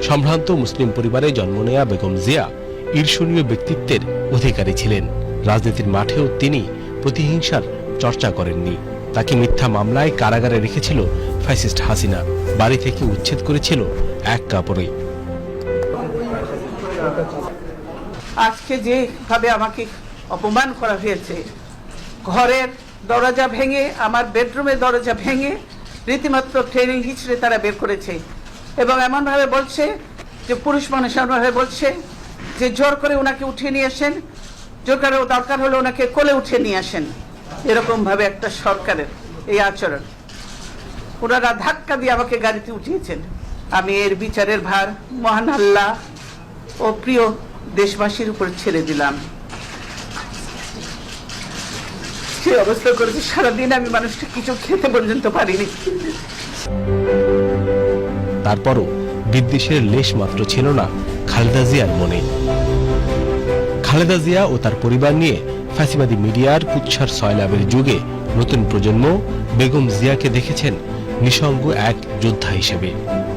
সম্ভ্রান্ত মুসলিম পরিবারে জন্ম নেয়া বেগম জিয়া ঈর্ষণীয় ব্যক্তিত্বের অধিকারী ছিলেন। রাজনীতির মাঠেও তিনি প্রতিহিংসার চর্চা করেননি। তাকে মিথ্যা মামলায় কারাগারে রেখেছিল ফ্যাসিস্ট হাসিনা, বাড়ি থেকে উচ্ছেদ করেছিল এক কাপড়ে। আজকে যেভাবে আমাকে অপমান করা হয়েছে, ঘরের দরজা ভেঙে, আমার বেডরুমের দরজা ভেঙে রীতিমাত্র ট্রেনিং হিসেবে তারা বের করেছে এবং এমনভাবে বলছে যে পুরুষ মানুষ এমনভাবে বলছে যে জোর করে ওনাকে উঠিয়ে নিয়ে আসেন, জোর করে দরকার হলে ওনাকে কোলে উঠিয়ে নিয়ে আসেন। এরকমভাবে একটা সরকারের এই আচরণ, ওনারা ধাক্কা দিয়ে আমাকে গাড়িতে উঠিয়েছেন। আমি এর বিচারের ভার মহান আল্লাহ ও প্রিয় দেশবাসীর উপর ছেড়ে দিলাম। সে অবস্থা করেছে, সারাদিন আমি মানুষটা কিছু খেতে পর্যন্ত পারিনি। তারপরও বিদ্বেষের লেশ মাত্র ছিল না খালেদা জিয়ার মনে। খালেদা জিয়া ও তার পরিবার নিয়ে ফ্যাসিবাদী মিডিয়ার কুৎসার সয়লাবের যুগে নতুন প্রজন্ম বেগম জিয়াকে দেখেছেন নিঃসঙ্গ এক যোদ্ধা হিসেবে,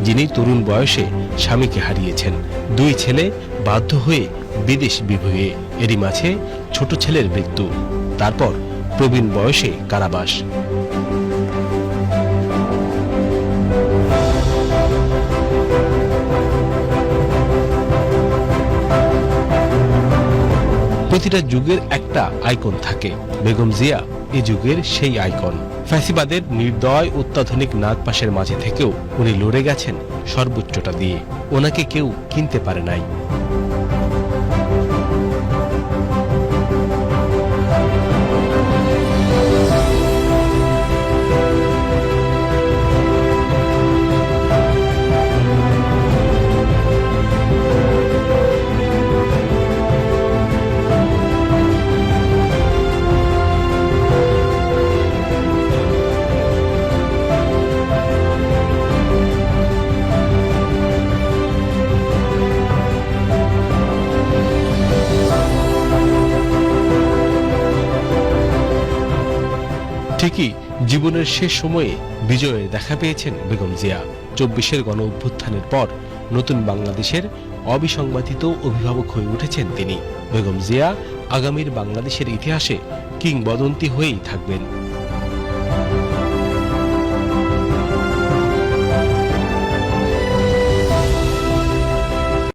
যিনি তরুণ বয়সে স্বামীকে হারিয়েছেন। দুই ছেলে বাধ্য হয়ে বিদেশ বিভুঁয়ে, এরই মাঝে ছোট ছেলের মৃত্যু, তারপর প্রবীণ বয়সে কারাবাস। প্রতিটা যুগের একটা আইকন থাকে, বেগম জিয়া এ যুগের সেই আইকন। ফ্যাসিবাদের নির্দয় অত্যাধুনিক নাগপাশের মাঝে থেকেও উনি লড়ে গেছেন সর্বোচ্চটা দিয়ে। ওনাকে কেউ কিনতে পারে নাই। ঠিকই জীবনের শেষ সময়ে বিজয়ের দেখা পেয়েছেন বেগম জিয়া। ২৪-এর গণ অভ্যুত্থানের পর নতুন বাংলাদেশের অবিসংবাদিত অভিভাবক হয়ে উঠেছেন তিনি। বেগম জিয়া আগামীর বাংলাদেশের ইতিহাসে কিংবদন্তি হয়েই থাকবেন।